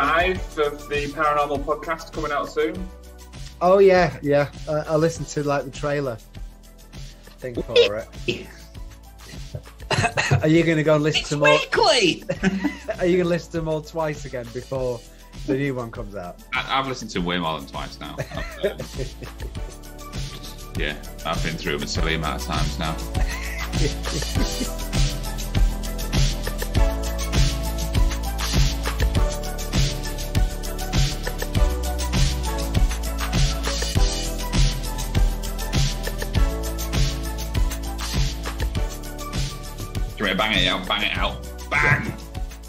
5 of the Paranormal podcast coming out soon. Oh yeah. I listened to like the trailer thing for it. Are you going to go and listen to more? Weekly. Are you going to listen to them all twice again before the new one comes out? I've listened to way more than twice now. Yeah, I've been through them a silly amount of times now. Bang it out. Bang!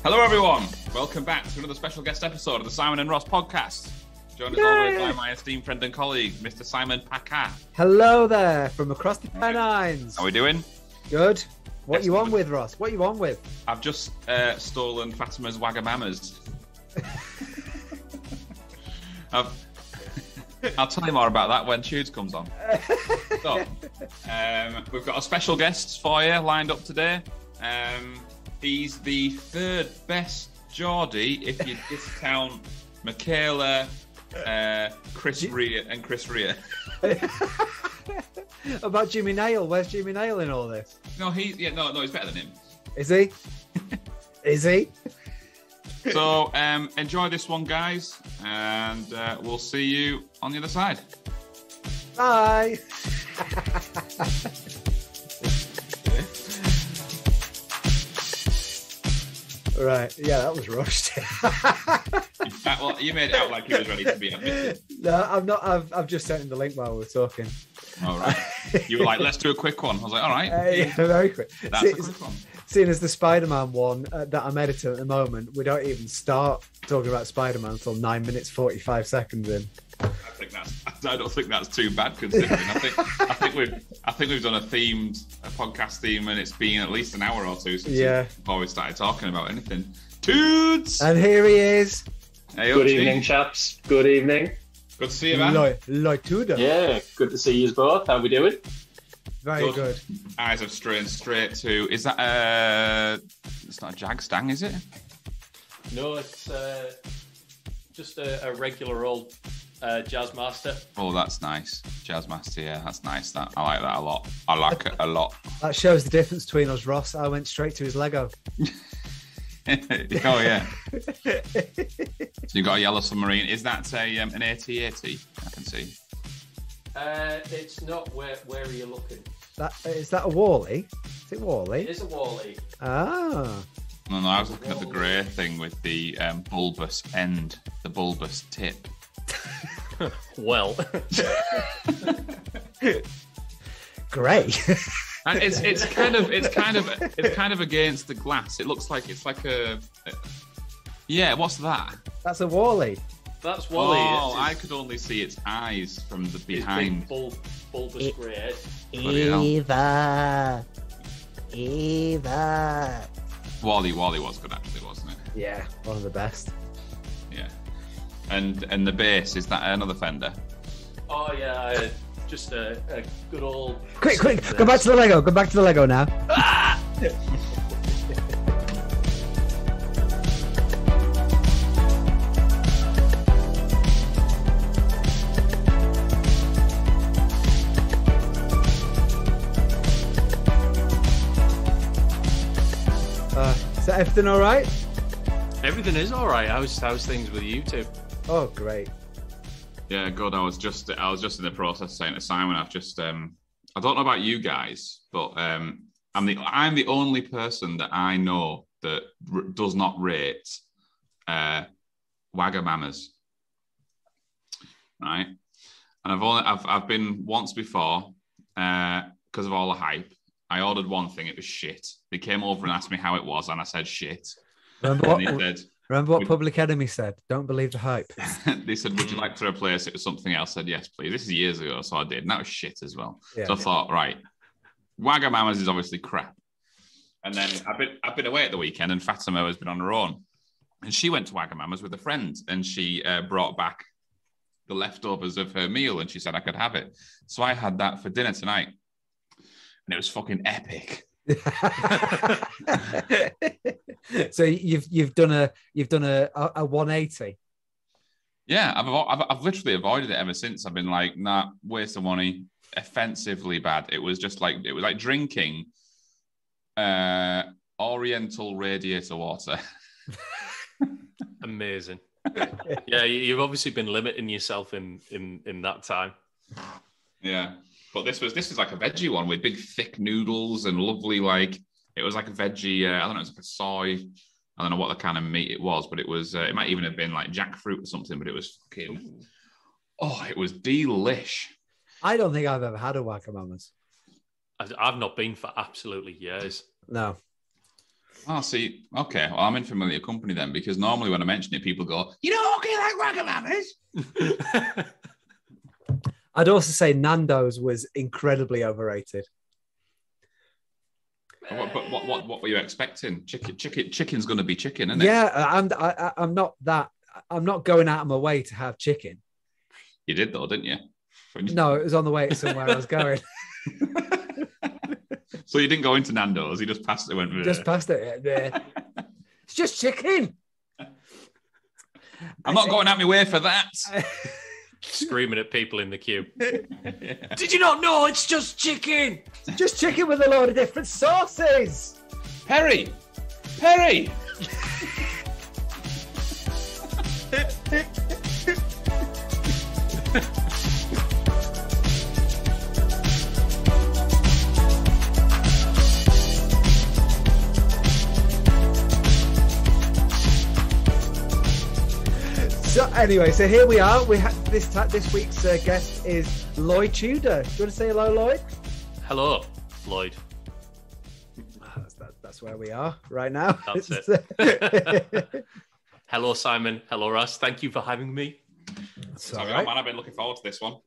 Hello, everyone. Welcome back to another special guest episode of the Simon and Ross podcast. Joined as always by my esteemed friend and colleague, Mr. Simon Packer. Hello there, from across the Pennines. How are we doing? Good. What you on with, Ross? What you on with? I've just stolen Fatima's Wagamamas. I'll tell you more about that when Tudes comes on. So, we've got a special guest for you lined up today. He's the third best Geordie if you discount Michaela, Chris Rea and Chris Rea. About Jimmy Nail. Where's Jimmy Nail in all this? No, he's better than him. Is he? Is he? So enjoy this one, guys, and we'll see you on the other side. Bye. Right, yeah, that was rushed. Well, you made it out like he was ready to be admitted. No, I'm not. I've just sent him the link while we were talking. All right. You were like, let's do a quick one. I was like, all right. Yeah, very quick. That's a quick one. Seeing as the Spider-Man one that I'm editing at the moment, we don't even start talking about Spider-Man until 9 minutes 45 seconds in. I don't think that's too bad considering. I think we've done a podcast theme, and it's been at least an hour or two since before we started talking about anything. Toots! And here he is. Hey, good evening, chaps. Good evening. Good to see you, man. Lloyd Tudor. Yeah, good to see you both. How we doing? Very good. Eyes have strained straight to. Is that it's not a jag stang, is it? No, it's just a regular old jazz master. Oh, that's nice. Jazz master, yeah, that's nice. I like that a lot. I like it a lot. That shows the difference between us, Ross. I went straight to his Lego. Oh yeah. So you got a yellow submarine. Is that an AT-AT? I can see. It's not. Where are you looking? Is that a Wally? Is it Wally? It is a Wally. Ah. No, I was looking at the grey thing with the bulbous end, the bulbous tip. Well, grey. And it's kind of against the glass. It looks like it's like a yeah. What's that? That's a Wally. That's Wally. Oh, I could only see its eyes from the behind. Bulbous grey head. Eva. Wally was good actually, wasn't it? Yeah, one of the best. Yeah. And the bass, is that another Fender? Oh yeah, just a good old. Quick! Go back to the Lego. Go back to the Lego now. Ah! Is that everything all right? Everything is all right. How's things with you two? Oh, great. Yeah, good. I was just in the process saying to Simon, I've just I don't know about you guys, but I'm the only person that I know that does not rate Wagamamas, right? And I've been once before because of all the hype. I ordered one thing, it was shit. They came over and asked me how it was, and I said shit. Remember what Public Enemy said? Don't believe the hype. They said, would you like to replace it with something else? I said, yes, please. This is years ago, so I did. And that was shit as well. Yeah, so I thought, right, Wagamamas is obviously crap. And then I've been away at the weekend, and Fatima has been on her own. And she went to Wagamamas with a friend, and she brought back the leftovers of her meal, and she said I could have it. So I had that for dinner tonight. And it was fucking epic. So you've done a 180. Yeah, I've literally avoided it ever since. I've been like, nah, waste of money, offensively bad. It was like drinking Oriental radiator water. Amazing. Yeah, you've obviously been limiting yourself in that time. Yeah, but this was like a veggie one with big thick noodles and lovely, like it was like a veggie. I don't know, it was like a soy. I don't know what the kind of meat it was, but it was. It might even have been like jackfruit or something. But it was fucking. Oh, it was delish. I don't think I've ever had a Wagamama's. I've not been for absolutely years. No. Oh, see, okay. Well, I'm in familiar company then, because normally when I mention it, people go, "You don't okay like Wagamama's?" I'd also say Nando's was incredibly overrated. What were you expecting? Chicken's going to be chicken, isn't it? Yeah, I'm not going out of my way to have chicken. You did though, didn't you? No, it was on the way to somewhere I was going. So you didn't go into Nando's. You just passed it. Just passed it. Yeah. It's just chicken. I'm not going out my way for that. Screaming at people in the queue. Did you not know it's just chicken? Just chicken with a load of different sauces. Perry. So anyway, so here we are. We have this week's guest is Lloyd Tudor. Do you want to say hello, Lloyd? Hello, Lloyd. That's where we are right now. That's it. Hello, Simon. Hello, Russ. Thank you for having me. Sorry, right. Man, I've been looking forward to this one.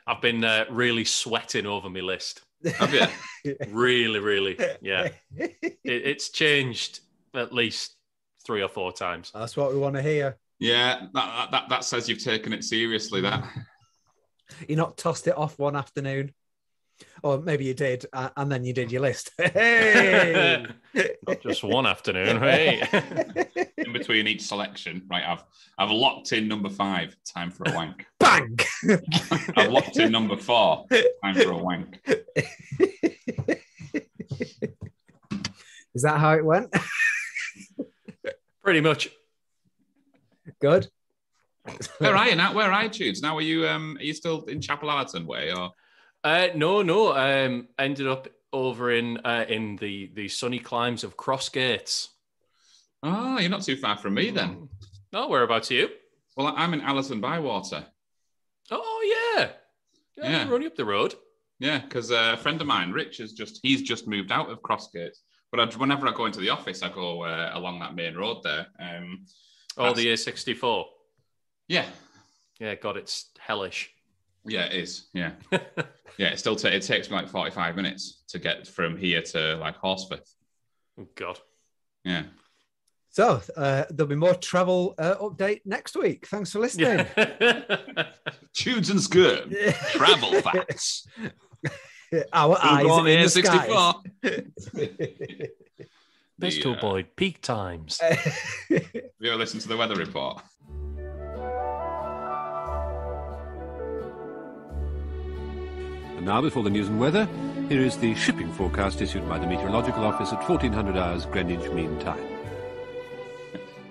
I've been really sweating over my list. Have you? Really, yeah. It's changed at least 3 or 4 times. That's what we want to hear. Yeah, that says you've taken it seriously. That you not tossed it off one afternoon, or maybe you did, and then you did your list. Hey, not just one afternoon. Hey, in between each selection, right? I've locked in number 5. Time for a wank. Bang! I've locked in number 4. Time for a wank. Is that how it went? Pretty much. Good. Where are you now? Where are iTunes now? Are you still in Chapel Allerton way or? No. Ended up over in the sunny climes of Crossgates. Oh, you're not too far from me then. Oh, whereabouts are you? Well, I'm in Allerton Bywater. Oh yeah. You're running up the road. Yeah, because a friend of mine, Rich, he's just moved out of Crossgates. But whenever I go into the office, I go along that main road there. The A64. Yeah. Yeah, God, it's hellish. Yeah, it is. Yeah. Yeah, it takes me like 45 minutes to get from here to like Horsforth. Oh, God. Yeah. So there'll be more travel update next week. Thanks for listening. Tudes and Skirm. Travel facts. Our eyes on in the A64. Bristol Boyd, peak times. Have you ever listened to the weather report? And now, before the news and weather, here is the shipping forecast issued by the Meteorological Office at 1400 hours Greenwich Mean Time.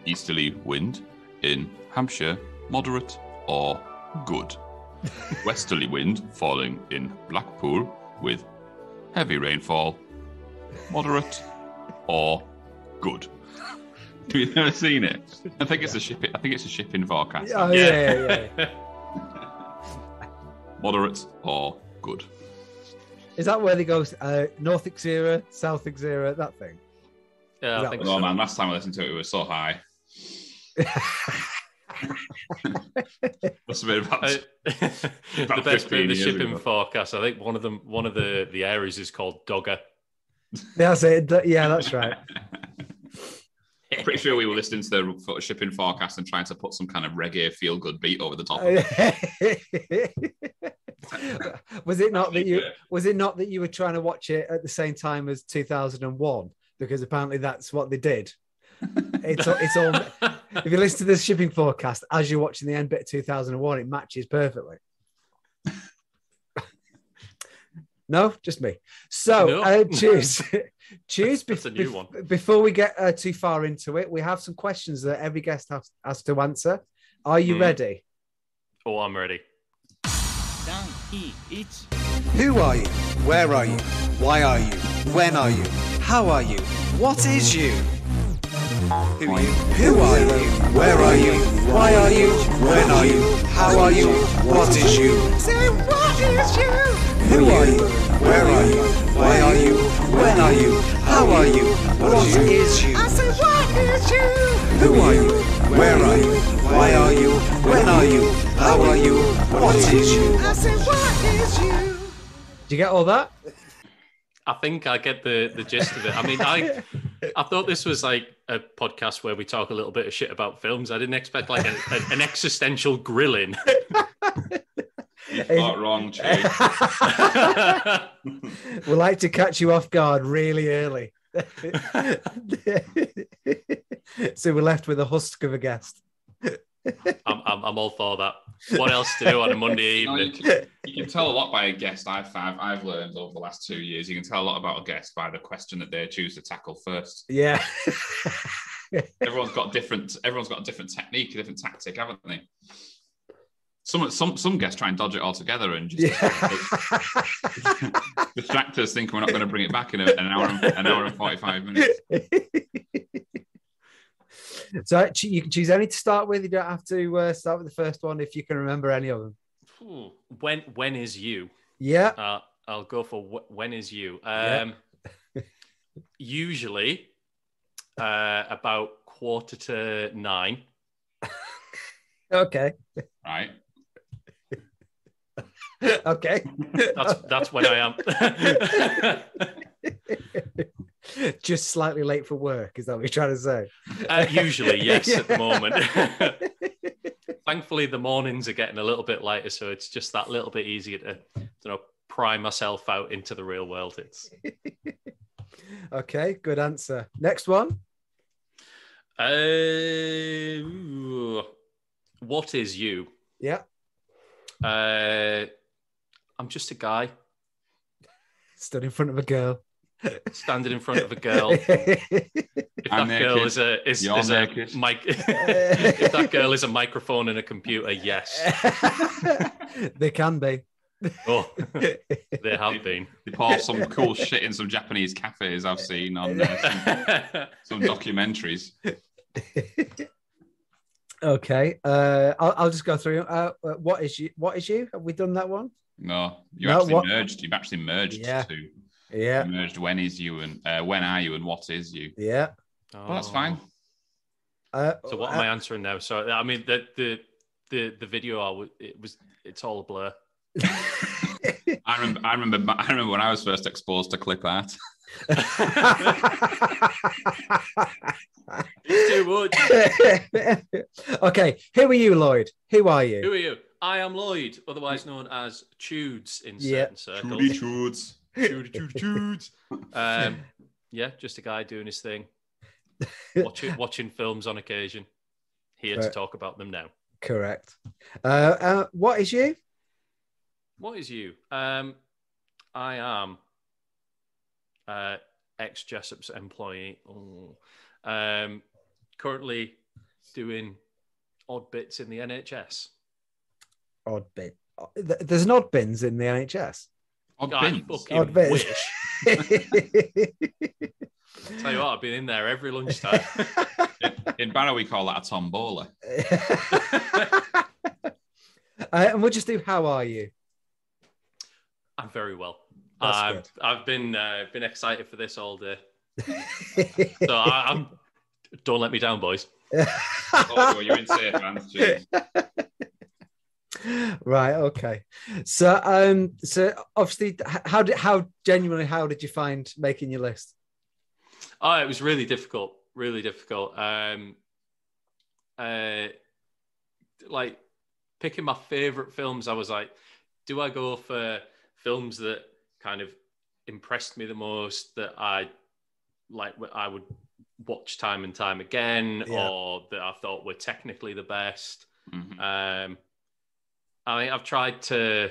Easterly wind in Hampshire, moderate or good. Westerly wind falling in Blackpool with heavy rainfall, moderate or good. Have you ever seen it? I think it's a shipping forecast. Oh, yeah. Moderate or good. Is that where they go? North Xera, South Xera, that thing? Yeah, I think so. Oh man, last time I listened to it was so high. Must have been about the best bit of the shipping forecast. I think one of the areas is called Dogger. That's it. Yeah, that's right. Pretty sure we were listening to the shipping forecast and trying to put some kind of reggae feel-good beat over the top of it. Was it not that you were trying to watch it at the same time as 2001? Because apparently that's what they did. It's all. If you listen to this shipping forecast as you're watching the end bit of 2001, it matches perfectly. No, just me. So choose. That's a new one. Before we get too far into it, we have some questions that every guest has to answer. Are you ready? Oh, I'm ready. Who are you? Where are you? Why are you? When are you? How are you? What is you? Who are you? Who are you? Where are you? Why are you? When are you? How are you? What is you? Say what is you? Who are you? Where are you? Why are you? When are you? How are you? What is you? I say what is you? Who are you? Where are you? Why are you? When are you? How are you? What is you? I say what is you? Did you get all that? I think I get the gist of it. I mean, I thought this was like a podcast where we talk a little bit of shit about films. I didn't expect like an existential grilling. You thought wrong, Che. We like to catch you off guard really early. So we're left with a husk of a guest. I'm all for that. What else to do on a Monday evening? You can tell a lot by a guest. I've learned over the last 2 years. You can tell a lot about a guest by the question that they choose to tackle first. Yeah. Everyone's got a different technique, a different tactic, haven't they? Some guests try and dodge it altogether and just distract us, thinking we're not going to bring it back in an hour and 45 minutes. So you can choose any to start with. You don't have to start with the first one if you can remember any of them. When is you? Yeah. I'll go for when is you. Usually about 9:15. Okay. Right. Okay. That's when I am. Just slightly late for work, is that what you're trying to say? Usually, yes, at the moment. Thankfully, the mornings are getting a little bit lighter, so it's just that little bit easier to pry myself out into the real world. It's okay. Good answer. Next one. What is you? Yeah. I'm just a guy. Stood in front of a girl. Standing in front of a girl. If that girl is a mic, if that girl is a microphone and a computer, yes. They can be. Oh, they have been. They pour some cool shit in some Japanese cafes I've seen on some documentaries. Okay, I'll just go through. What is you? Have we done that one? No, You've actually merged yeah. two. Yeah. You merged when is you and when are you and what is you. Yeah. Well, that's fine. So what am I answering now? So I mean the video it's all a blur. I remember when I was first exposed to clip art. Too much. Okay, who are you, Lloyd? Who are you? Who are you? I am Lloyd, otherwise known as Tudes in certain circles. Tudes. Yeah, just a guy doing his thing, watching films on occasion. Here to talk about them now. Correct. What is you? What is you? I am ex-Jessup's employee. Currently doing odd bits in the NHS. Odd bit. There's an odd bins in the NHS. Odd bins. Wish. Tell you what, I've been in there every lunchtime. In Barrow, we call that a tombola. And we'll just do how are you? I'm very well. That's good. I've been excited for this all day. So I'm. Don't let me down, boys. Oh, you're in safe hands. Jeez. Right. Okay. So obviously, how did you find making your list? Oh, it was really difficult. Really difficult. Like picking my favorite films, I was like, do I go for films that kind of impressed me the most, that I would watch time and time again, or that I thought were technically the best? I think I've tried to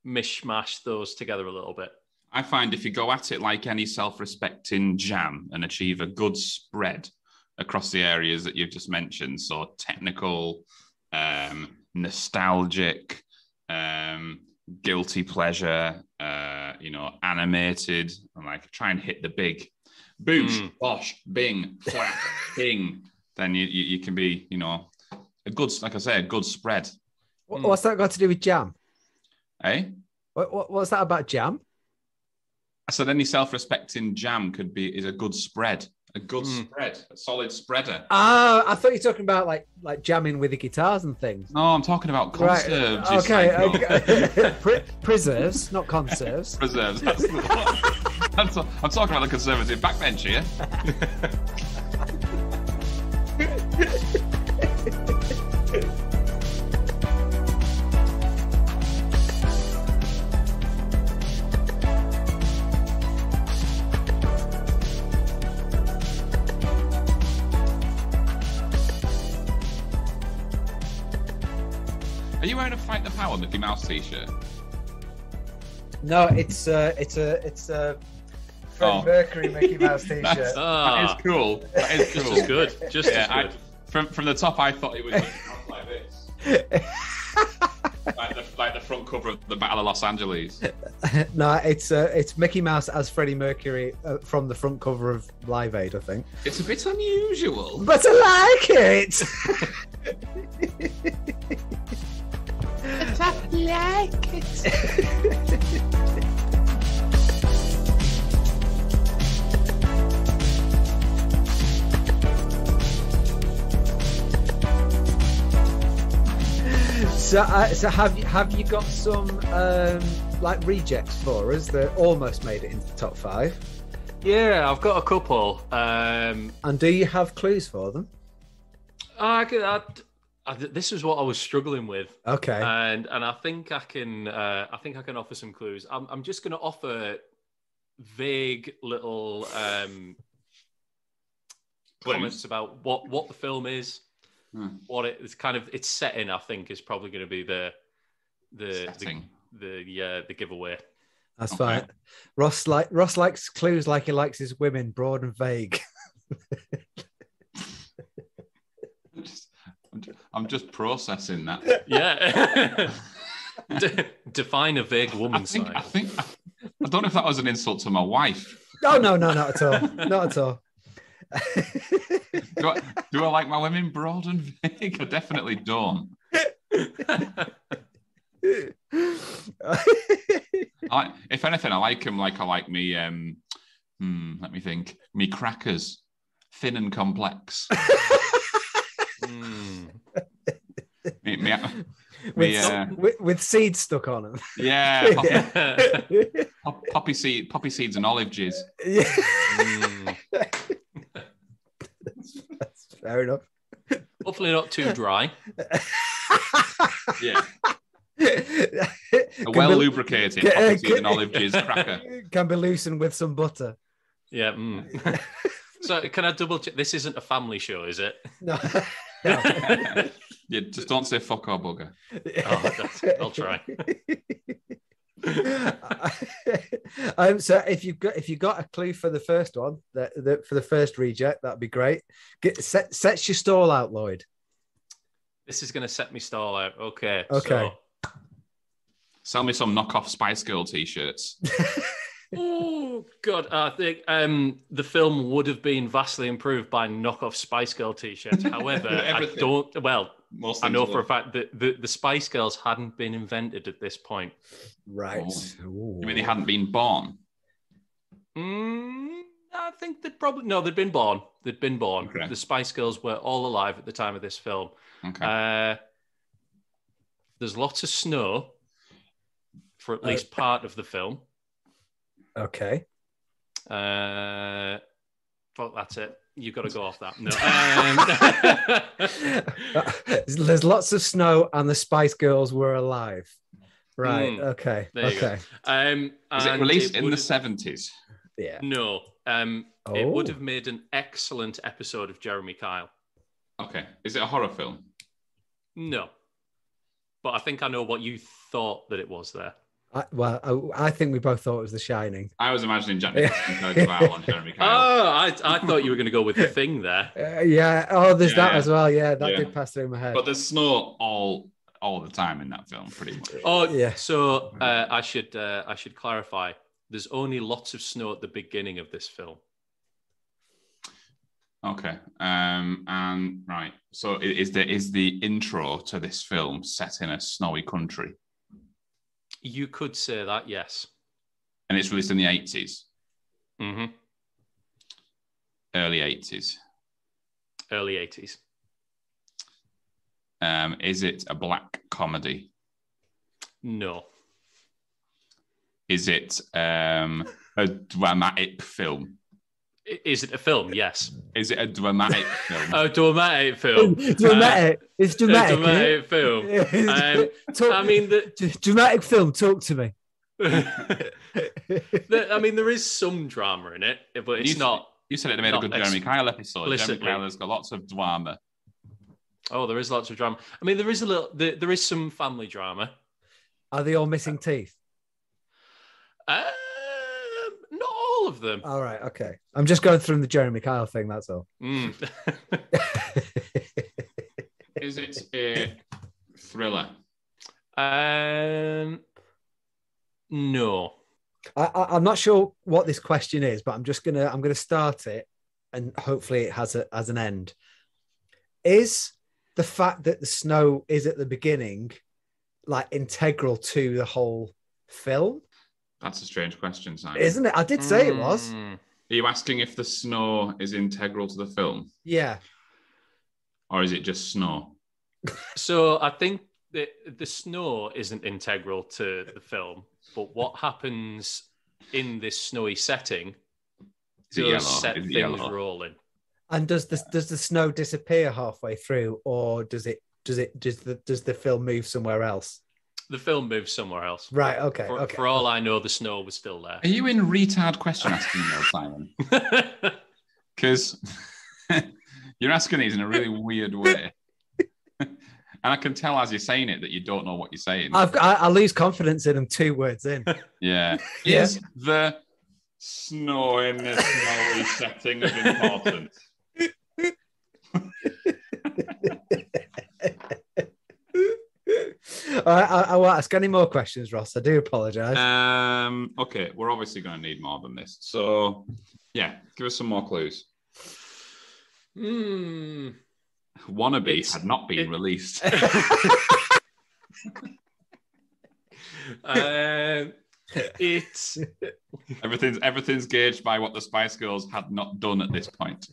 mishmash those together a little bit. I find if you go at it like any self-respecting jam and achieve a good spread across the areas that you've just mentioned, so technical, nostalgic, guilty pleasure, animated, and like try and hit the big boosh, bosh, bing, flap, bing, then you can be, a good, like I say, a good spread. What's that got to do with jam? Eh? What's that about jam? I said any self-respecting jam is a good spread. A good spread, a solid spreader. Ah, I thought you were talking about like jamming with the guitars and things. No, I'm talking about conserves. Right. Okay. Preserves, not conserves. Preserves. That's the one. I'm talking about the conservative backbench here. Are you wearing a Fight the Power Mickey Mouse t-shirt? No, it's a Freddie Mercury Mickey Mouse t-shirt. That is cool. That is cool. Just good. Just as good. From the top, I thought it was like this, like the front cover of the Battle of Los Angeles. No, it's Mickey Mouse as Freddie Mercury from the front cover of Live Aid, I think. It's a bit unusual, but I like it. I like it. So have you got some like rejects for us that almost made it into the top 5? Yeah, I've got a couple. And do you have clues for them? This is what I was struggling with. Okay. And I think I can offer some clues. I'm just going to offer vague little comments about what the film is, what it's kind of its setting. I think is probably going to be the giveaway. That's fine. Ross likes clues like he likes his women, broad and vague. I'm just processing that. Yeah. Define a vague woman. I don't know if that was an insult to my wife. Oh, no, not at all. Not at all. Do I like my women broad and vague? I definitely don't. If anything, I like them like I like me. Let me think. Me crackers, thin and complex. With seeds stuck on them. Yeah, poppy seeds and olive jizz. Yeah. That's fair enough. Hopefully not too dry. Yeah. A well lubricated poppy seed and olive jizz cracker can be loosened with some butter. Yeah. So can I double check? This isn't a family show, is it? No. Yeah, just don't say fuck or bugger. I'll try. So if you got a clue for the first one, for the first reject, that'd be great. Set your stall out, Lloyd. This is going to set me stall out. Okay. So. Sell me some knockoff Spice Girl t-shirts. Oh God! I think the film would have been vastly improved by knockoff Spice Girl t-shirts. However, I don't. Well, I know for a fact that the Spice Girls hadn't been invented at this point. Right. Oh. You mean they hadn't been born? I think they'd been born. They'd been born. Okay. The Spice Girls were all alive at the time of this film. Okay. There's lots of snow for at least part of the film. Okay. Fuck, that's it. You've got to go off that. No. There's lots of snow and the Spice Girls were alive. Right. Okay. Okay. Was it released in the 70s? Yeah. No. It would have made an excellent episode of Jeremy Kyle. Okay. Is it a horror film? No. But I think I know what you thought that it was there. I think we both thought it was The Shining. I was imagining Jack Nicholson on Jeremy Kyle. Oh, I thought you were going to go with The Thing there. Yeah. Oh, there's that as well. Yeah, that did pass through my head. But there's snow all the time in that film, pretty much. Oh, yeah. So I should clarify. There's only lots of snow at the beginning of this film. Okay. And right. So is the intro to this film set in a snowy country? You could say that, yes. And it's released in the 80s? Mm-hmm. Early 80s? Early 80s. Is it a black comedy? No. Is it a dramatic film? Is it a film? Yes. Is it a dramatic film? A dramatic film. Dramatic. It's dramatic. A dramatic film. I mean, dramatic film. Talk to me. I mean, there is some drama in it, but it's not. You said it made a good Jeremy Kyle episode. Explicitly. Jeremy Kyle has got lots of drama. Oh, there is lots of drama. I mean, there is there is some family drama. Are they all missing teeth? Not all of them. All right, okay. I'm just going through the Jeremy Kyle thing, that's all. Is it a thriller? No. I'm not sure what this question is, but I'm gonna start it, and hopefully it has an end. Is the fact that the snow is at the beginning like integral to the whole film? That's a strange question, Simon. Isn't it? I did say it was. Are you asking if the snow is integral to the film? Yeah. Or is it just snow? So I think that the snow isn't integral to the film, but what happens in this snowy setting does set things rolling. And does the snow disappear halfway through, or does the film move somewhere else? The film moves somewhere else. Right, okay. For all I know, the snow was still there. Are you in retard question asking mode, Simon? Because you're asking these in a really weird way. And I can tell as you're saying it that you don't know what you're saying. I lose confidence in them 2 words in. Yeah. Is the snow in the snowy setting of importance? I won't ask any more questions, Ross. I do apologise. Okay, we're obviously going to need more than this. So, yeah, give us some more clues. Wannabe had not been released. It's everything's gauged by what the Spice Girls had not done at this point.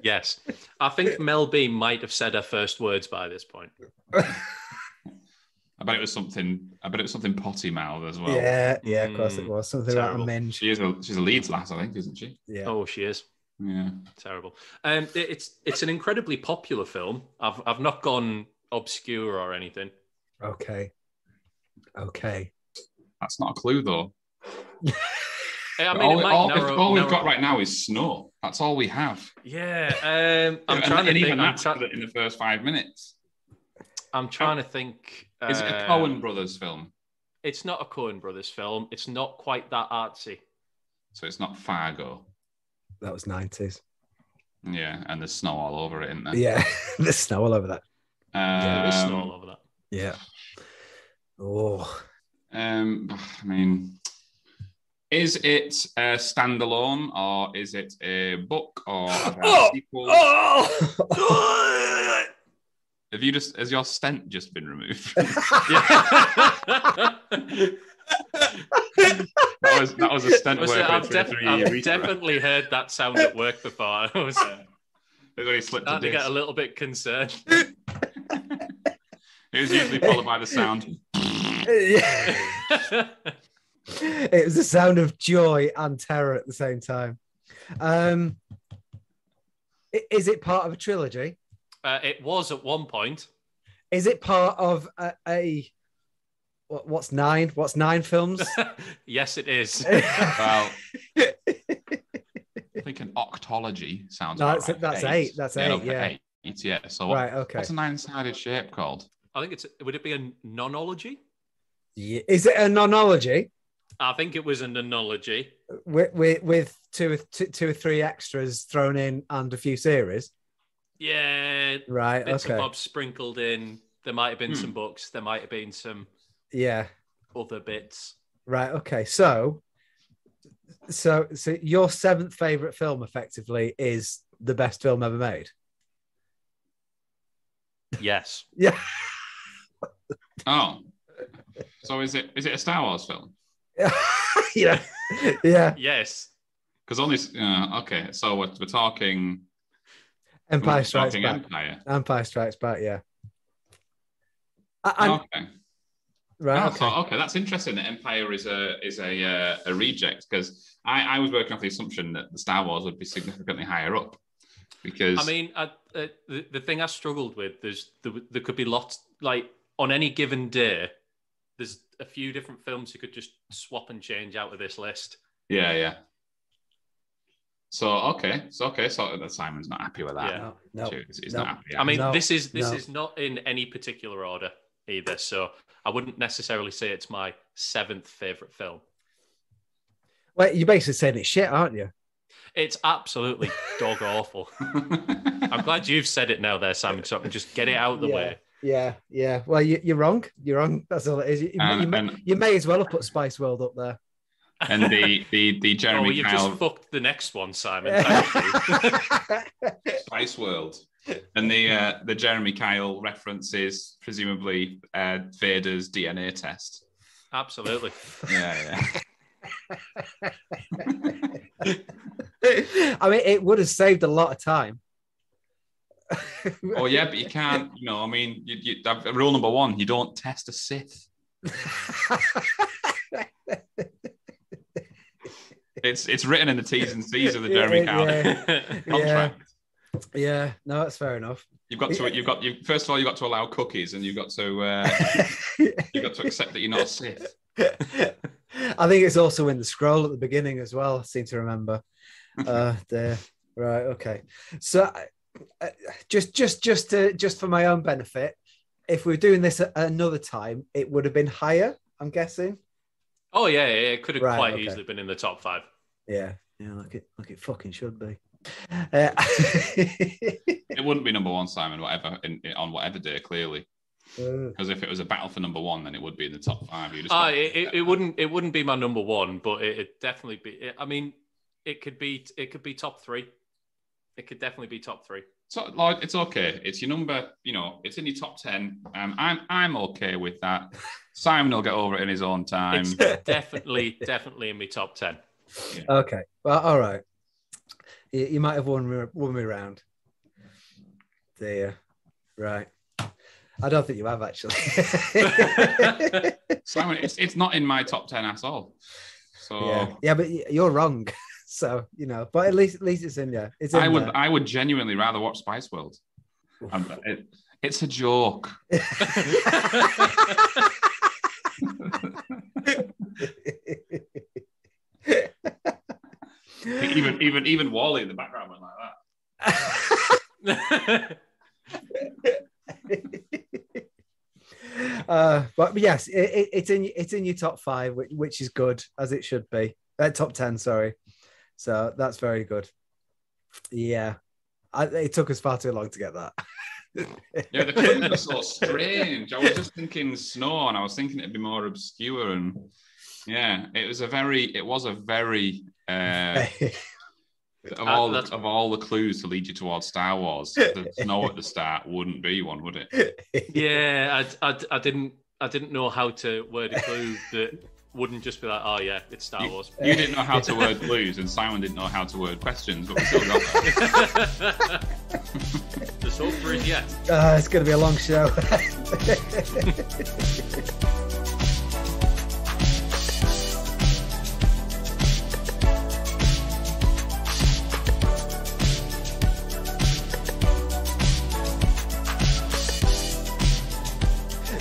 Yes, I think Mel B might have said her first words by this point. I bet it was something potty mouth as well. Yeah, of course it was something about a minge. She's a Leeds lass, I think, isn't she? Yeah. Oh, she is. Yeah. Terrible. It's an incredibly popular film. I've not gone obscure or anything. Okay. That's not a clue though. I mean, all we've got right now is snow. That's all we have. Yeah. I'm trying to think. In the first 5 minutes. I'm trying to think. Is it a Coen Brothers film? It's not a Coen Brothers film. It's not quite that artsy. So it's not Fargo. That was 90s. Yeah, and there's snow all over it, isn't there? Yeah, there's snow all over that. There is snow all over that. Yeah. Oh. I mean, is it a standalone or is it a book or a sequel? Has your stent just been removed? That was a stent work. I've definitely heard that sound at work before. I was starting to get a little bit concerned. It was usually followed by the sound. It was the sound of joy and terror at the same time. Is it part of a trilogy? It was at one point. Is it part of a What's 9? What's 9 films? Yes, it is. Well, I think an octology sounds right. That's 8. That's 8, yeah. 8, yeah. So right, okay. What's a 9-sided shape called? I think would it be a nonology? Yeah. Is it a nonology? I think it was a nonology. With two or three extras thrown in and a few series? Yeah. Right, bits okay. and bobs sprinkled in. There might have been some books. There might have been some other bits. Right, okay. So your 7th favourite film, effectively, is the best film ever made? Yes. Yeah. Oh. So is it a Star Wars film? Yeah. Yeah. Yes. Because only okay, so we're talking Empire Strikes Back. Empire Strikes Back, yeah. Okay. Right. Okay, that's interesting. That Empire is a reject, because I was working off the assumption that the Star Wars would be significantly higher up. Because I mean, the thing I struggled with, there could be lots, like on any given day, there's a few different films you could just swap and change out of this list. Yeah. So okay. So Simon's not happy with that. Yeah. No. He's not happy. I mean, this is not in any particular order either. So I wouldn't necessarily say it's my 7th favorite film. Well, you're basically saying it's shit, aren't you? It's absolutely dog awful. I'm glad you've said it now there, Simon, so I can just get it out of the way. Yeah. Well, you're wrong. You're wrong. That's all it is. You may as well have put Spice World up there. And the Jeremy Oh, you've Kyle... just fucked the next one, Simon. Thank you. Spice World. And the Jeremy Kyle references presumably Vader's DNA test. Absolutely. Yeah. I mean, it would have saved a lot of time. Oh yeah, but you can't. I mean, you rule number 1: you don't test a Sith. It's written in the T's and C's of the Jeremy Kyle contract. Yeah, no, that's fair enough. First of all, you've got to allow cookies, and you've got to accept that you're not a Sith. I think it's also in the scroll at the beginning as well. I seem to remember. There, right? Okay. So, just for my own benefit, if we were doing this at another time, it would have been higher, I'm guessing. Oh yeah, it could have quite easily been in the top 5. Yeah, like it fucking should be. It wouldn't be number 1, Simon. Whatever on whatever day, clearly. Because if it was a battle for number 1, then it would be in the top 5. It wouldn't be my number 1, but it'd definitely be. I mean, it could be top 3. It could definitely be top 3. So, Lloyd, it's okay. It's your number. It's in your top 10. I'm okay with that. Simon will get over it in his own time. It's definitely in my top 10. Yeah. Okay. Well, all right. You might have won me round. There. Right. I don't think you have, actually. Simon, it's not in my top 10 at all. So yeah, but you're wrong. So but at least it's in there. It's in there. I would genuinely rather watch Spice World. It's a joke. Even Wally in the background went like that. But yes, it's in your top 5, which is good, as it should be. Top 10, sorry. So that's very good. Yeah, it took us far too long to get that. Yeah, the clues are so strange. I was just thinking snow, and I was thinking it'd be more obscure, and yeah, it was a very of all the clues to lead you towards Star Wars, the snow at the start wouldn't be one, would it? Yeah, I didn't know how to word a clue that wouldn't just be like, oh yeah, it's Star Wars. You didn't know how to word clues, and Simon didn't know how to word questions, but we still got that. Just hope for it yet. It's going to be a long show.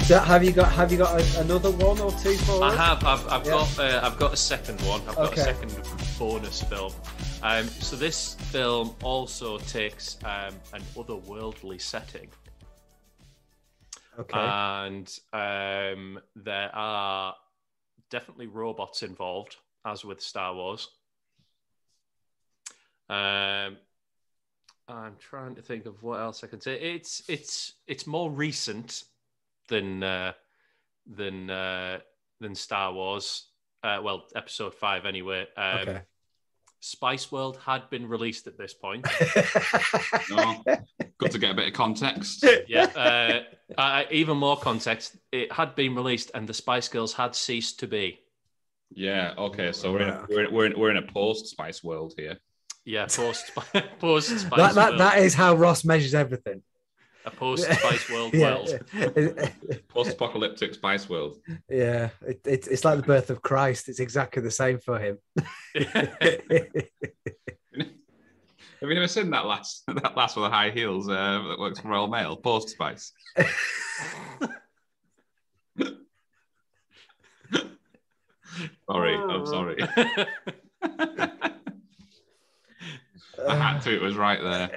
Have you got another one or two for us? I have. I've got a second one. I've got a second bonus film. So this film also takes an otherworldly setting. Okay. And there are definitely robots involved, as with Star Wars. I'm trying to think of what else I can say. It's more recent than Star Wars. Well, Episode 5 anyway. Okay. Spice World had been released at this point. No, good to get a bit of context. Yeah. Even more context. It had been released, and the Spice Girls had ceased to be. Yeah. Okay. So we're in a post Spice world here. Yeah. Post Spice. That is how Ross measures everything. A post Spice World world. Post-apocalyptic Spice world. Yeah, it's like the birth of Christ. It's exactly the same for him. Have you never seen that lass with the high heels that works for Royal Mail? Post Spice. I'm sorry. I had to. It was right there.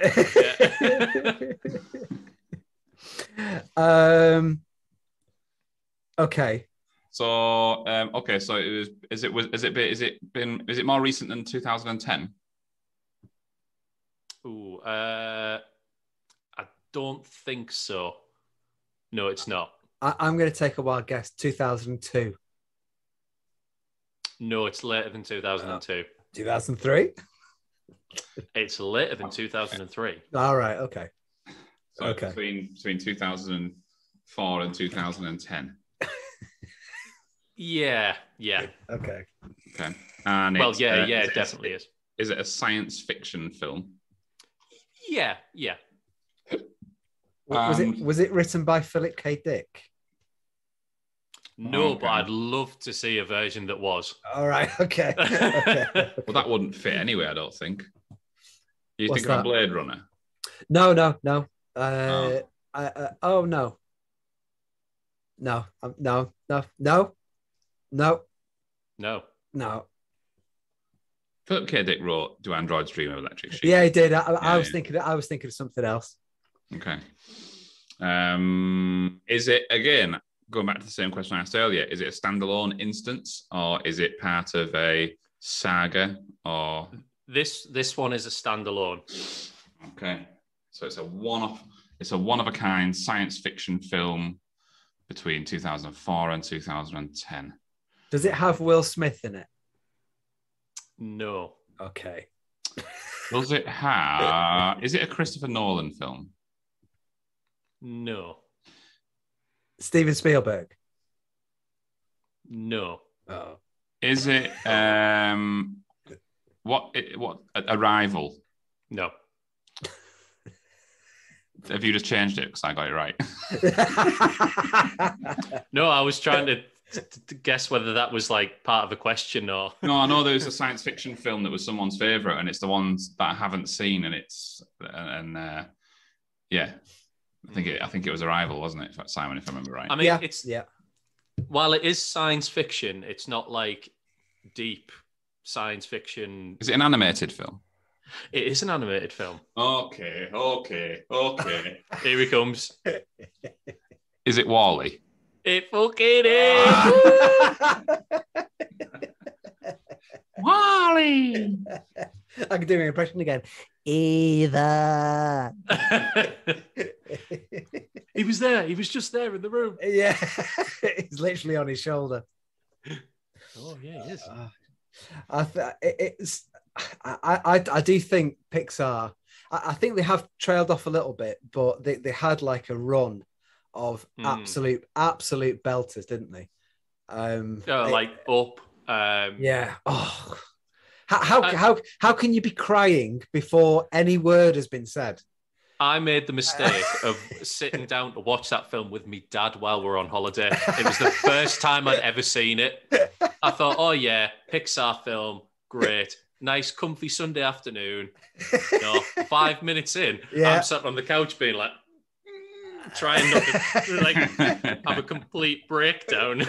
Okay. So So it was. Is it more recent than 2010? Ooh, I don't think so. No, it's not. I'm going to take a wild guess. 2002. No, it's later than 2002. 2003. It's later than 2003. All right. Okay. So between 2004 and 2010. Yeah. Okay. And it definitely is. Is it a science fiction film? Yeah. Was it written by Philip K. Dick? No, but I'd love to see a version that was. All right. Okay. Well, that wouldn't fit anyway, I don't think. You think of Blade Runner? No. No. No. Philip K. Dick wrote "Do Androids Dream of Electric Sheep"? Yeah, he did. I was thinking of something else. Okay. Is it, again, going back to the same question I asked earlier, is it a standalone instance or is it part of a saga? Or this one is a standalone. Okay. So it's a one-of-a-kind science fiction film between 2004 and 2010. Does it have Will Smith in it? No. Okay. Does it have... Is it a Christopher Nolan film? No. Steven Spielberg? No. Oh. Is it... Arrival? No. Have you just changed it because I got it right? No, I was trying to guess whether that was like part of a question or... No, I know there's a science fiction film that was someone's favourite and it's the ones that I haven't seen and yeah. I think it was Arrival, wasn't it, Simon, if I remember right? I mean, while it is science fiction, it's not like deep science fiction. Is it an animated film? It is an animated film. Okay. Here he comes. Is it WALL-E? It fucking is. WALL-E. I can do an impression again. Either. He was there. He was just there in the room. Yeah. He's literally on his shoulder. Oh, yeah, he is. I do think Pixar, I think they have trailed off a little bit, but they had like a run of absolute belters, didn't they? Like Up. Yeah. Oh, how can you be crying before any word has been said? I made the mistake of sitting down to watch that film with me dad while we're on holiday. It was the first time I'd ever seen it. I thought, oh yeah, Pixar film, great. Nice, comfy Sunday afternoon. 5 minutes in, I'm sat on the couch being like... trying not to like have a complete breakdown.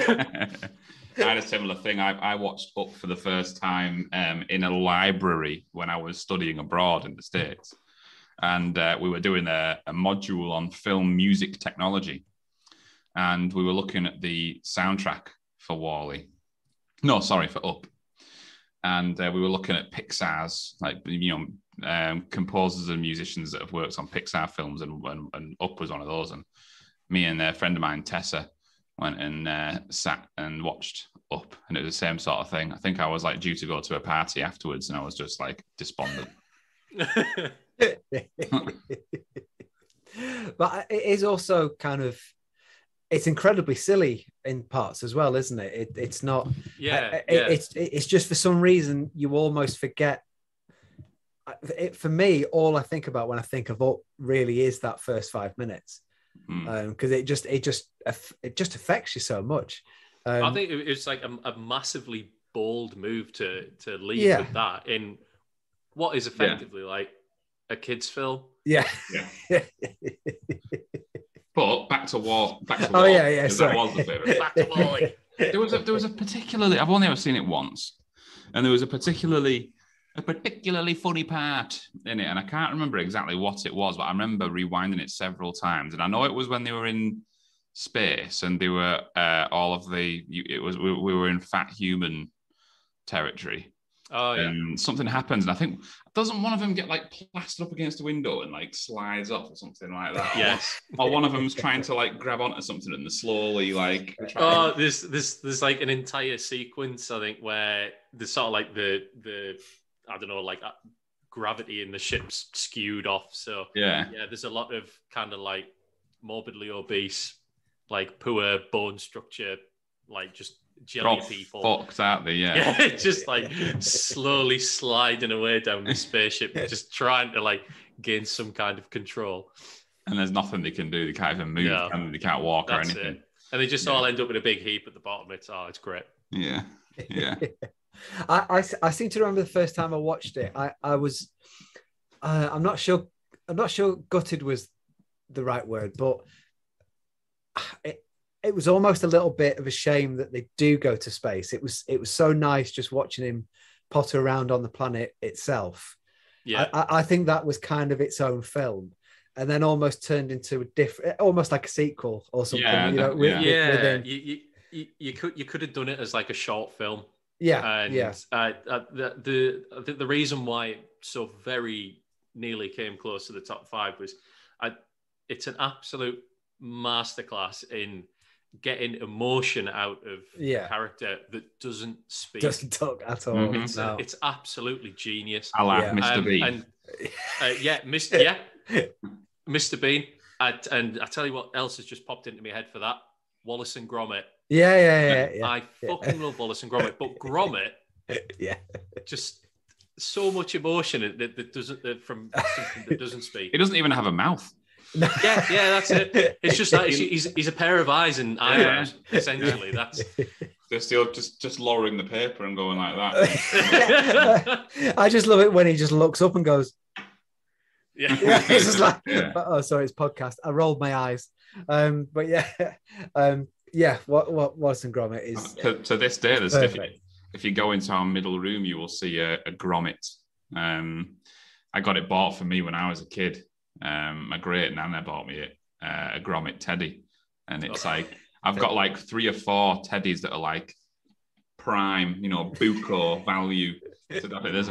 I had a similar thing. I watched Up for the first time in a library when I was studying abroad in the States. And we were doing a module on film music technology. And we were looking at the soundtrack for WALL-E. No, sorry, for Up. And we were looking at Pixar's, composers and musicians that have worked on Pixar films, and Up was one of those. And me and a friend of mine, Tessa, went and sat and watched Up, and it was the same sort of thing. I think I was like due to go to a party afterwards, and I was just like despondent. But it is also kind of, it's incredibly silly in parts as well, isn't it? It's not. It's just for some reason you almost forget. For me, all I think about when I think of Up really is that first 5 minutes, because it just affects you so much. I think it's like a massively bold move to lead with that in what is effectively like a kid's film. Yeah. But back to War. Oh yeah. That was the favourite. Back to WALL-E. There was a particularly. I've only ever seen it once, and there was a particularly funny part in it, and I can't remember exactly what it was, but I remember rewinding it several times, and I know it was when they were in space, and they were we were in fat human territory. Oh yeah. And something happens, and I think doesn't one of them get like plastered up against a window and like slides off or something like that? Yes. Or one of them's trying to like grab onto something and slowly like. There's like an entire sequence I think where there's sort of like the I don't know, like gravity in the ship's skewed off. So yeah, there's a lot of kind of like morbidly obese, like poor bone structure, like just jelly people. Fucked out there, yeah. Just like slowly sliding away down the spaceship, just trying to like gain some kind of control. And there's nothing they can do. They can't even move. No. They can't walk or anything. It. And they just all end up in a big heap at the bottom. It's great. Yeah. I seem to remember the first time I watched it. I was I'm not sure gutted was the right word, but it was almost a little bit of a shame that they do go to space. It was so nice just watching him potter around on the planet itself. Yeah, I think that was kind of its own film, and then almost turned into a different, almost like a sequel or something. You could have done it as like a short film. Yeah, The reason why it so very nearly came close to the top 5 was it's an absolute masterclass in getting emotion out of a character that doesn't speak. Doesn't talk at all. Mm-hmm. It's absolutely genius. I like Mr. Bean. Mr. Bean. And I tell you what else has just popped into my head for that. Wallace and Gromit. Yeah. I fucking love Wallace and Gromit, but Gromit, just so much emotion that doesn't from something that doesn't speak. He doesn't even have a mouth. Yeah, that's it. It's just like he's a pair of eyes and eyebrows, essentially. That's they're still just lowering the paper and going like that. I just love it when he just looks up and goes. Yeah. It's just like, oh, sorry, it's podcast. I rolled my eyes. But what Wallace and Gromit is to this day. There's if you go into our middle room, you will see a Gromit. I got it bought for me when I was a kid. My great nana bought me a Gromit teddy, and it's like I've got like 3 or 4 teddies that are like prime, buco value. So there's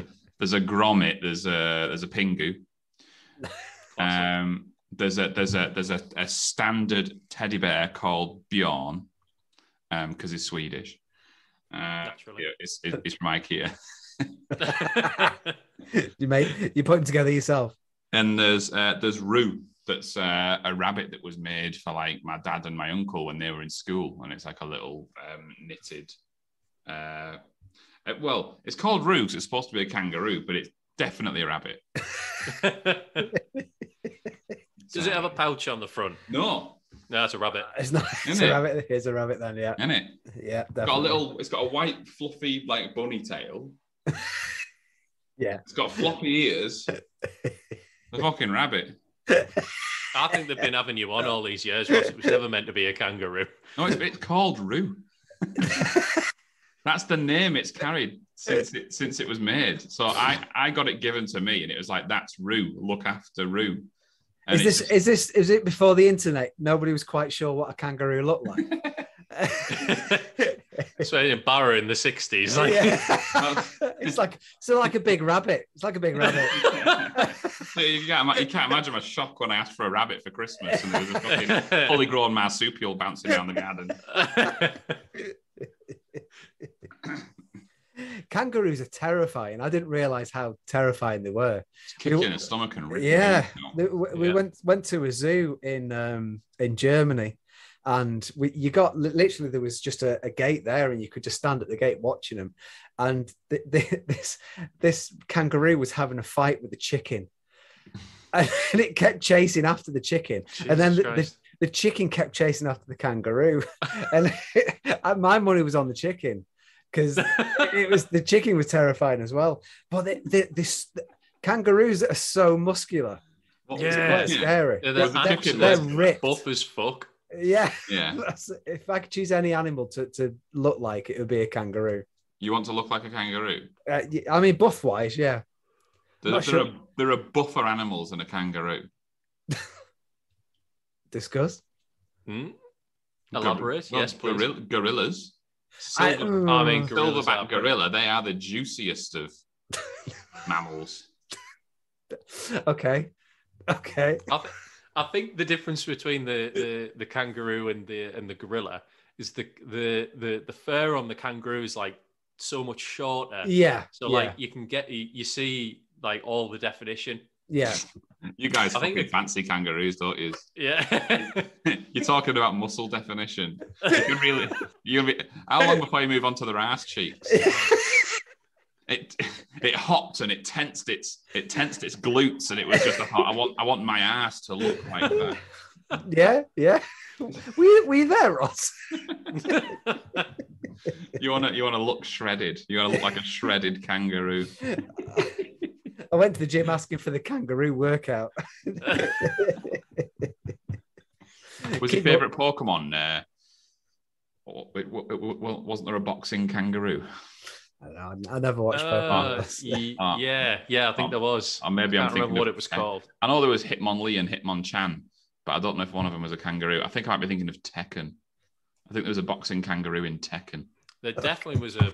a Gromit, there's a Pingu. There's a standard teddy bear called Bjorn, because he's Swedish. Naturally, it's from IKEA. You put them together yourself. And there's Roo, that's a rabbit that was made for like my dad and my uncle when they were in school, and it's like a little knitted. Well, it's called Roo because it's supposed to be a kangaroo, but it's definitely a rabbit. Does it have a pouch on the front? No, it's a rabbit. It's not. It's a rabbit. It's a rabbit then. Yeah. Isn't it? Yeah. Definitely. It's got a white fluffy like bunny tail. Yeah. It's got floppy ears. The fucking rabbit. I think they've been having you on all these years, Ross. It was never meant to be a kangaroo. No, it's called Roo. That's the name it's carried since it was made. So I got it given to me, and it was like, that's Roo. Look after Roo. And is it before the internet? Nobody was quite sure what a kangaroo looked like. So in Barrow in the 60s. It's like a big rabbit. It's like a big rabbit. You can't imagine my shock when I asked for a rabbit for Christmas and there was a fucking fully grown marsupial bouncing around the garden. Kangaroos are terrifying. I didn't realize how terrifying they were. Kick you in the stomach and rip we went to a zoo in Germany, and there was just a gate there, and you could just stand at the gate watching them. And this kangaroo was having a fight with the chicken, and it kept chasing after the chicken, and then the chicken kept chasing after the kangaroo, and my money was on the chicken. Because the chicken was terrifying as well. But the kangaroos are so muscular. It's quite scary. They're ripped. Buff as fuck. Yeah. If I could choose any animal to look like, it would be a kangaroo. You want to look like a kangaroo? I mean, buff-wise, yeah. There are buffer animals than a kangaroo. Discuss. Elaborate. Yes, please. Gorillas. Silverback gorilla, they are the juiciest of mammals. Okay. I think the difference between the kangaroo and the gorilla is the fur on the kangaroo is like so much shorter. Yeah. So like you see like all the definition. Yeah. You guys fucking fancy kangaroos, don't you? Yeah. You're talking about muscle definition. How long before you move on to their ass cheeks? It hopped and it tensed its glutes, and it was just I want my ass to look like that. Yeah. Were you there, Ross? You want to look shredded. You want to look like a shredded kangaroo. I went to the gym asking for the kangaroo workout. Was your favourite Pokemon? Wasn't there a boxing kangaroo? I never watched Pokemon. Yeah, I think there was. Or maybe I can't remember what it was called. I know there was Hitmonlee and Hitmonchan, but I don't know if one of them was a kangaroo. I think I might be thinking of Tekken. I think there was a boxing kangaroo in Tekken. There definitely was a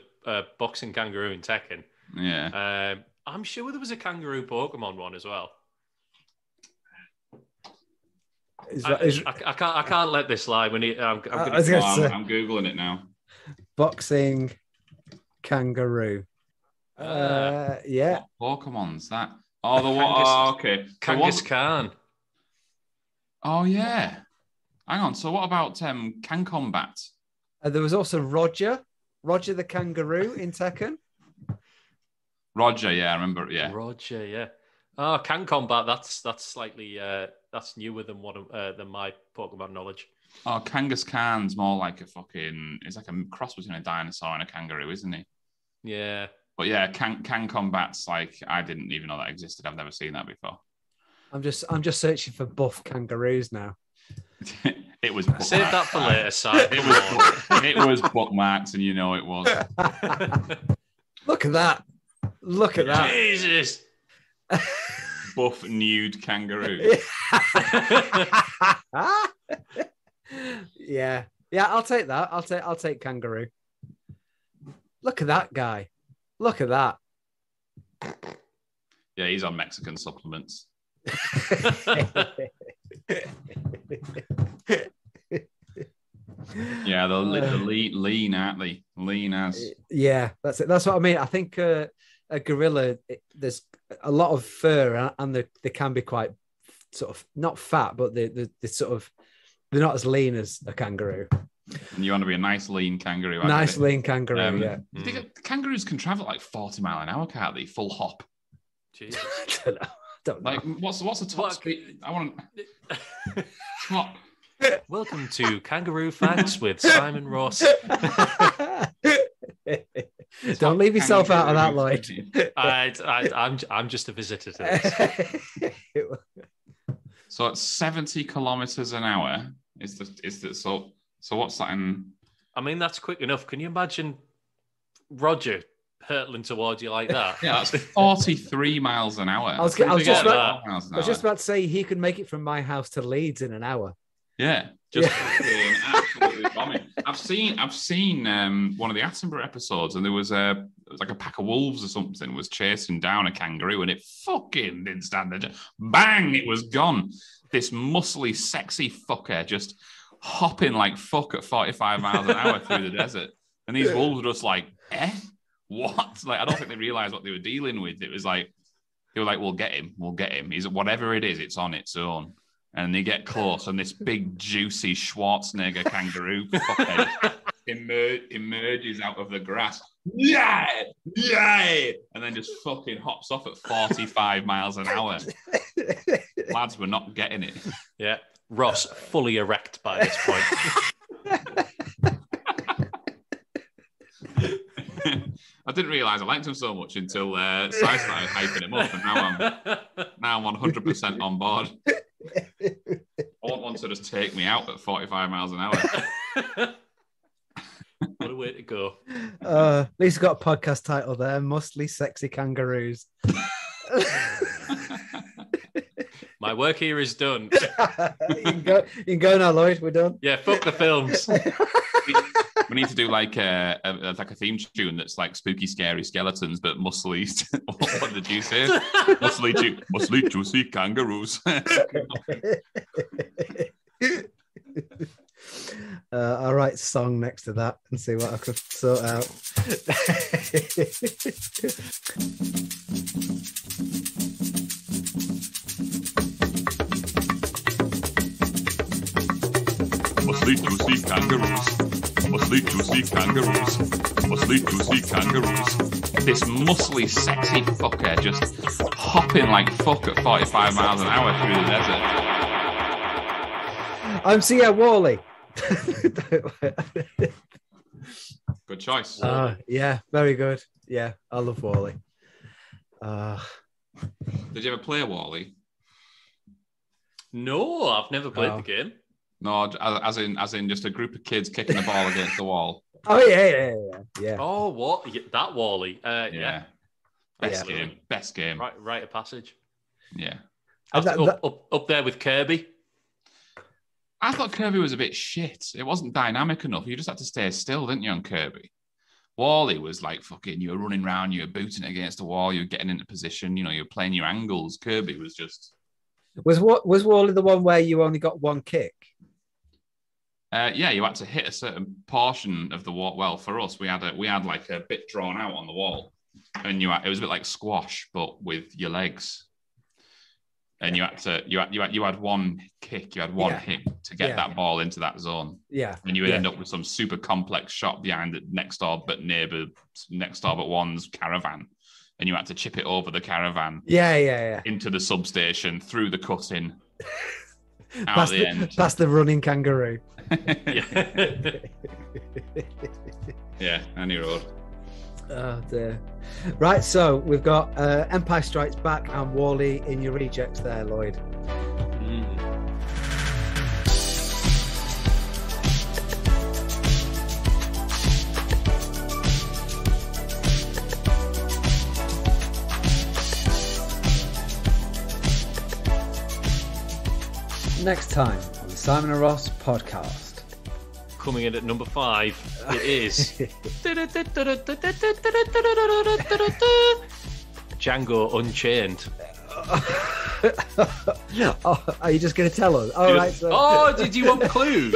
boxing kangaroo in Tekken. Yeah. I'm sure there was a kangaroo Pokemon one as well. I can't let this lie. I'm Googling it now. Boxing kangaroo. Yeah. What Pokemon's that? Oh, the what? Okay. Kangaskhan. Oh yeah. Hang on. So what about Kankombat? There was also Roger the kangaroo in Tekken. Roger, yeah, I remember. Yeah, Roger, yeah. Oh, Kankombat. That's slightly that's newer than my Pokemon knowledge. Oh, Kangaskhan's more like it's like a cross between a dinosaur and a kangaroo, isn't he? Yeah. But yeah, Kankombat's like, I didn't even know that existed. I've never seen that before. I'm just searching for buff kangaroos now. It was save that for later, Si. It was bookmarks, and you know it was. Look at that. Look at that. Jesus. Buff nude kangaroo. Yeah. I'll take that. I'll take kangaroo. Look at that guy. Look at that. Yeah, he's on Mexican supplements. Yeah, they're lean, aren't they? Lean as. Yeah, that's it. That's what I mean. I think a gorilla, there's a lot of fur, and they can be quite sort of not fat, but they're not as lean as a kangaroo. And you want to be a nice lean kangaroo. Lean kangaroo, yeah. You think kangaroos can travel like 40 mile an hour, can't they? Full hop. Jesus. I don't know. Like, what's the top speed? I want to... Top. Welcome to Kangaroo Facts with Simon Ross. Don't leave yourself out of that, Lloyd. I'm just a visitor to this. So at 70 kilometers an hour so what's that in? I mean, that's quick enough. Can you imagine Roger hurtling towards you like that? Yeah, that's 43 miles an hour. I was just about to say he could make it from my house to Leeds in an hour. Yeah, just absolutely bombing. I've seen one of the Attenborough episodes, and there was like a pack of wolves or something was chasing down a kangaroo, and it fucking didn't stand there. Bang! It was gone. This muscly, sexy fucker just hopping like fuck at 45 miles an hour through the desert, and these wolves were just like, what? Like, I don't think they realized what they were dealing with. It was like they were like, we'll get him. He's whatever it is, it's on its own. And they get close, and this big, juicy Schwarzenegger kangaroo fuckhead emerges out of the grass. Yeah! And then just fucking hops off at 45 miles an hour. Lads were not getting it. Yeah. Ross, fully erect by this point. I didn't realise I liked him so much until Si started hyping him up, and now I'm 100% on board. I want one to just take me out at 45 miles an hour. What a way to go. At least we've got a podcast title there, Muscly Sexy Kangaroos. My work here is done. You can go now, Lloyd. We're done. Yeah, fuck the films. We need to do like a theme tune that's like spooky, scary skeletons, but muscly. What did you say? muscly, juicy kangaroos. I'll write song next to that and see what I could sort out. Muscly, juicy kangaroos. Muscly, juicy kangaroos. Muscly, juicy kangaroos. This muscly, sexy fucker just hopping like fuck at 45 miles an hour through the desert. I'm seeing Wally. Good choice. Yeah, very good. Yeah, I love Wally. Did you ever play Wally? No, I've never played the game. No, as in just a group of kids kicking the ball against the wall. Oh yeah. Oh, what? That Wally? Yeah. Best game. Rite of passage. Yeah. Up there with Kirby. I thought Kirby was a bit shit. It wasn't dynamic enough. You just had to stay still, didn't you, on Kirby? Wally was like fucking, you were running around, you were booting it against the wall, you were getting into position, you were playing your angles. Kirby was just... Was Wally the one where you only got one kick? Yeah, you had to hit a certain portion of the wall. Well, for us, we had like a bit drawn out on the wall, and it was a bit like squash, but with your legs. And you had one kick, you had one hit to get that ball into that zone. Yeah, and you would end up with some super complex shot behind the next door but one's caravan, and you had to chip it over the caravan. Yeah. Into the substation, through the cutting. Past the running kangaroo. Yeah, any road. Oh dear. Right, so we've got Empire Strikes Back and Wall-E in your rejects there, Lloyd. Next time on the Simon and Ross podcast. Coming in at number 5, it is Django Unchained. Are you just going to tell us? All right. So. Oh, did you want clues?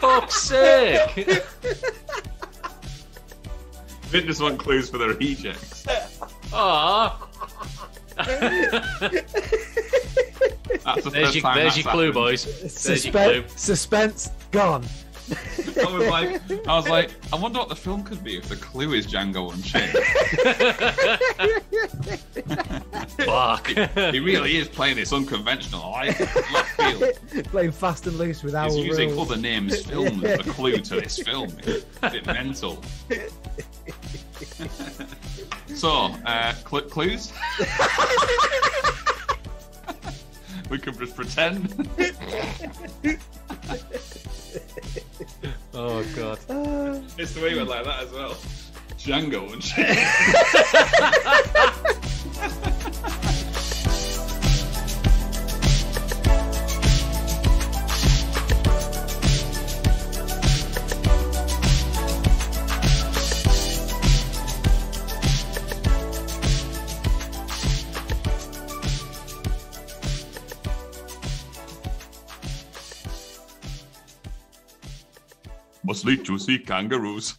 Fuck's sake! Didn't just want clues for the rejects. There's your clue, boys. There's your clue. Suspense gone. I was like, I wonder what the film could be if the clue is Django Unchained. Fuck. He really is playing this unconventional. I like it. Playing fast and loose with our He's using rules. other names' films as a clue to this film. It's a bit mental. So, clues? We can just pretend. Oh God! It's the way we went like that as well. Django and shit. Muscly, juicy kangaroos.